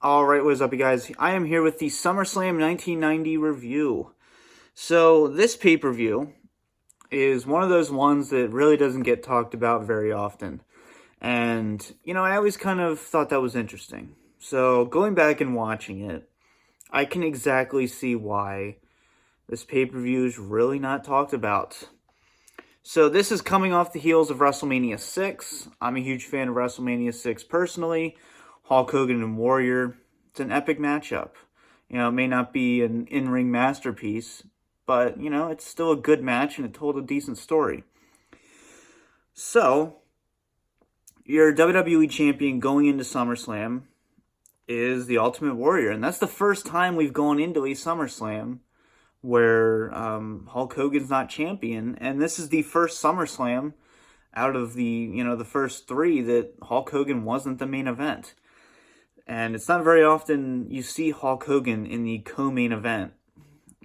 Alright, what is up, you guys? I am here with the SummerSlam 1990 review. So, this pay-per-view is one of those ones that really doesn't get talked about very often. And, I always kind of thought that was interesting. So, going back and watching it, I can exactly see why this pay-per-view is really not talked about. So, this is coming off the heels of WrestleMania 6. I'm a huge fan of WrestleMania 6 personally. Hulk Hogan and Warrior. It's an epic matchup. It may not be an in-ring masterpiece, but, it's still a good match and it told a decent story. So, your WWE champion going into SummerSlam is the Ultimate Warrior. And that's the first time we've gone into a SummerSlam where Hulk Hogan's not champion. And this is the first SummerSlam out of the first three that Hulk Hogan wasn't the main event. And it's not very often you see Hulk Hogan in the co-main event.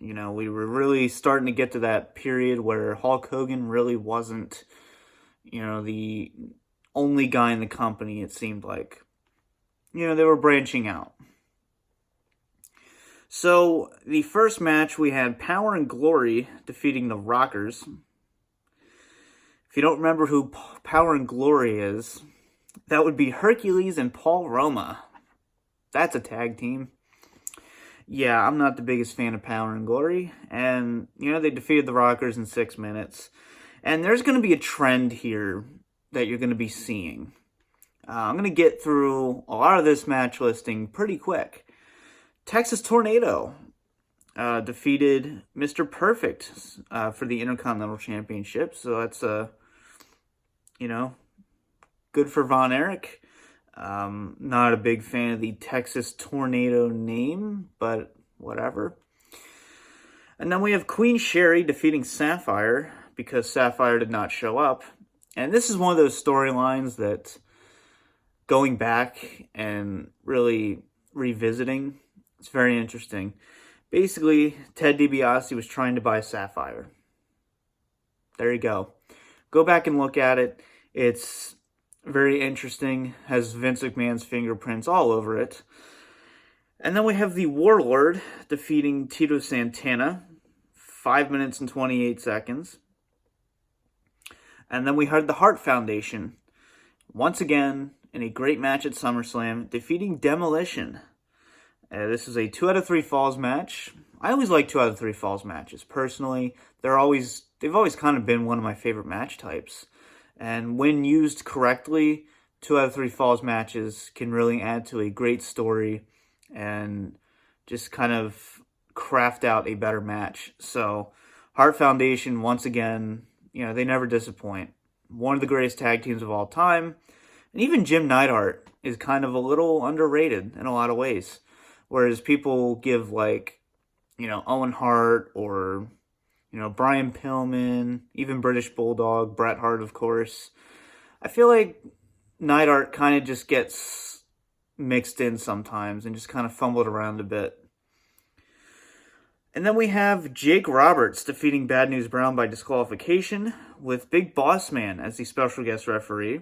We were really starting to get to that period where Hulk Hogan really wasn't, the only guy in the company, it seemed like. They were branching out. So, the first match, we had Power and Glory defeating the Rockers. If you don't remember who Power and Glory is, that would be Hercules and Paul Roma. That's a tag team. Yeah, I'm not the biggest fan of Power and Glory. And, they defeated the Rockers in 6 minutes. And there's going to be a trend here that you're going to be seeing. I'm going to get through a lot of this match listing pretty quick. Texas Tornado defeated Mr. Perfect for the Intercontinental Championship. So that's, good for Von Erich. Not a big fan of the Texas Tornado name, but whatever. And then we have Queen Sherry defeating Sapphire because Sapphire did not show up. And this is one of those storylines that, going back and really revisiting, it's very interesting. Basically, Ted DiBiase was trying to buy Sapphire. There you go. Go back and look at it. It's very interesting, has Vince McMahon's fingerprints all over it. And then we have the Warlord defeating Tito Santana, 5 minutes and 28 seconds. And then we had the Hart Foundation, once again, in a great match at SummerSlam, defeating Demolition. This is a 2 out of 3 falls match. I always like 2 out of 3 falls matches. Personally, they've always kind of been one of my favorite match types. And when used correctly, 2 out of 3 falls matches can really add to a great story and just kind of craft out a better match. So, Hart Foundation, once again, they never disappoint. One of the greatest tag teams of all time. And even Jim Neidhart is kind of a little underrated in a lot of ways. Whereas people give, Owen Hart or Brian Pillman, even British Bulldog, Bret Hart, of course. I feel like Neidhart kind of just gets mixed in sometimes and just kind of fumbled around a bit. And then we have Jake Roberts defeating Bad News Brown by disqualification with Big Boss Man as the special guest referee.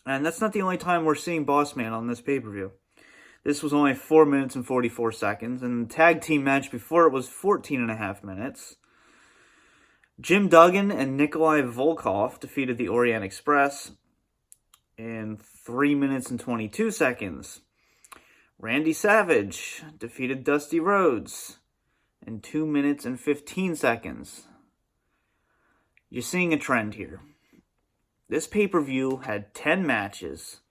And that's not the only time we're seeing Boss Man on this pay-per-view. This was only 4 minutes and 44 seconds, and the tag team match before it was 14 and a half minutes. Jim Duggan and Nikolai Volkov defeated the Orient Express in 3 minutes and 22 seconds. Randy Savage defeated Dusty Rhodes in 2 minutes and 15 seconds. You're seeing a trend here. This pay-per-view had 10 matches.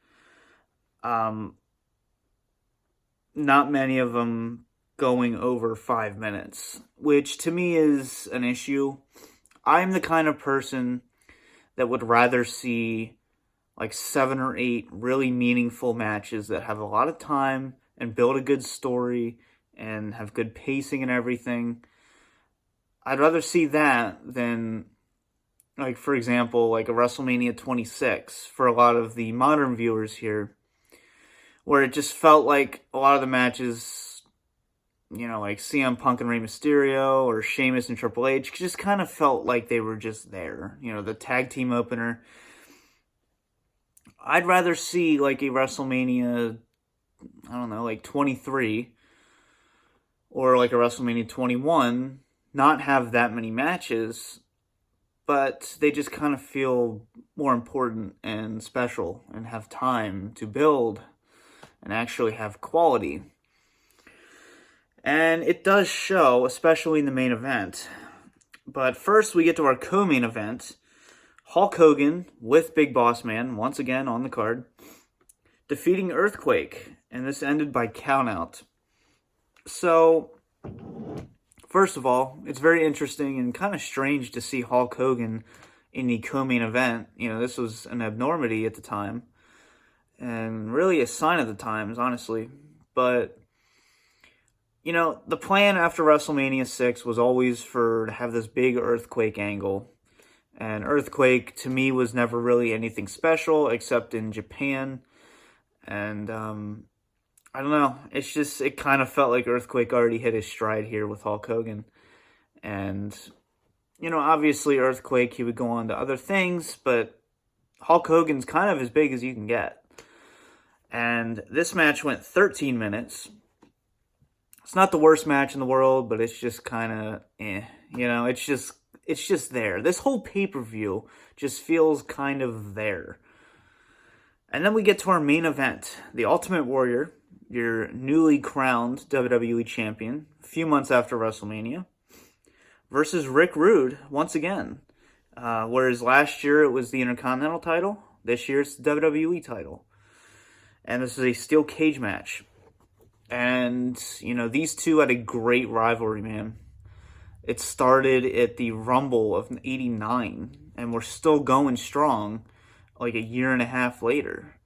Not many of them going over 5 minutes, which to me is an issue. I'm the kind of person that would rather see 7 or 8 really meaningful matches that have a lot of time and build a good story and have good pacing and everything. I'd rather see that than, for example, a WrestleMania 26 for a lot of the modern viewers here, where it just felt like a lot of the matches, like CM Punk and Rey Mysterio or Sheamus and Triple H, just kind of felt like they were just there. The tag team opener. I'd rather see a WrestleMania I don't know, like 23 or like a WrestleMania 21 not have that many matches, but they just kind of feel more important and special and have time to build and actually have quality. And it does show, especially in the main event. But first, we get to our co-main event. Hulk Hogan with Big Boss Man, once again on the card, defeating Earthquake. And this ended by countout. So, first of all, it's very interesting and kind of strange to see Hulk Hogan in the co-main event. You know, this was an abnormality at the time. And really a sign of the times, honestly. But you know, the plan after WrestleMania 6 was always to have this big Earthquake angle. And Earthquake, to me, was never really anything special, except in Japan. And, I don't know. It's just, it kind of felt like Earthquake already hit his stride here with Hulk Hogan. And, you know, obviously Earthquake, he would go on to other things, but Hulk Hogan's kind of as big as you can get. And this match went 13 minutes. It's not the worst match in the world, but it's just kind of, you know, it's just there. This whole pay-per-view just feels kind of there. And then we get to our main event, the Ultimate Warrior, your newly crowned WWE champion, a few months after WrestleMania, versus Rick Rude once again. Whereas last year it was the Intercontinental title, this year it's the WWE title. And this is a steel cage match. And, you know, these two had a great rivalry, man. It started at the Rumble of '89, and we're still going strong like a year and a half later.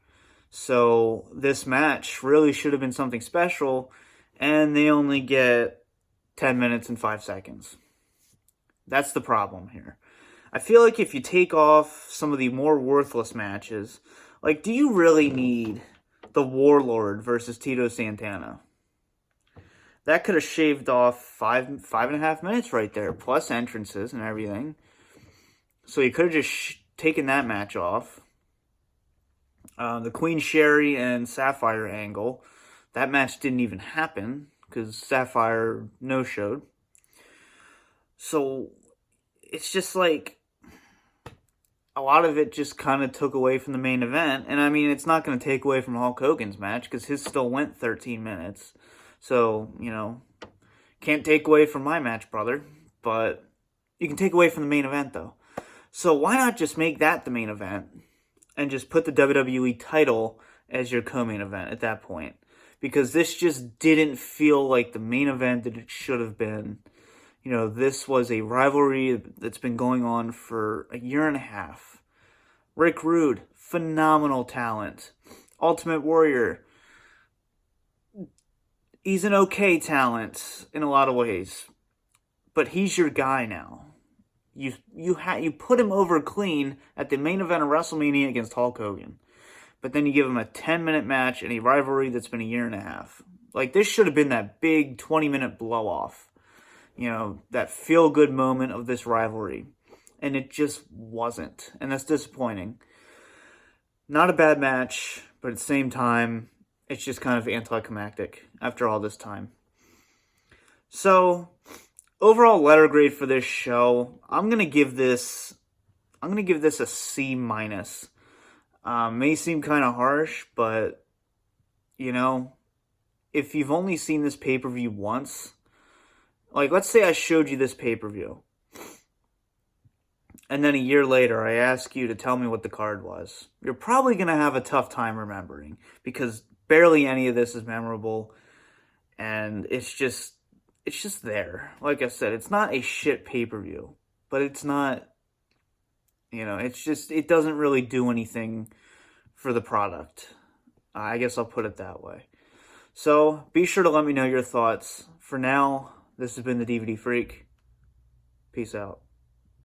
So this match really should have been something special, and they only get 10 minutes and 5 seconds. That's the problem here. I feel like if you take off some of the more worthless matches, like, do you really need the Warlord versus Tito Santana? That could have shaved off 5.5 minutes right there, plus entrances and everything. So you could have just taken that match off. The Queen Sherry and Sapphire angle, that match didn't even happen because Sapphire no-showed. So it's just like a lot of it just kind of took away from the main event. And I mean, it's not going to take away from Hulk Hogan's match because his still went 13 minutes. So, you know, can't take away from my match, brother. But you can take away from the main event, though. So why not just make that the main event and just put the WWE title as your co-main event at that point? Because this just didn't feel like the main event that it should have been. You know, this was a rivalry that's been going on for a year and a half. Rick Rude, phenomenal talent. Ultimate Warrior, he's an okay talent in a lot of ways, but he's your guy now. You put him over clean at the main event of WrestleMania against Hulk Hogan, but then you give him a 10-minute match in a rivalry that's been a year and a half. Like, this should have been that big 20-minute blow-off. You know, that feel-good moment of this rivalry. And it just wasn't. And that's disappointing. Not a bad match, but at the same time, it's just kind of anticlimactic after all this time. So, overall letter grade for this show, I'm gonna give this a C minus. May seem kind of harsh, but you know, if you've only seen this pay-per-view once, like, let's say I showed you this pay-per-view, and then a year later I ask you to tell me what the card was. You're probably going to have a tough time remembering, because barely any of this is memorable, and it's just there. Like I said, it's not a shit pay-per-view, but it's not, you know, it doesn't really do anything for the product. I guess I'll put it that way. So, be sure to let me know your thoughts. For now, this has been the DVD Freak. Peace out.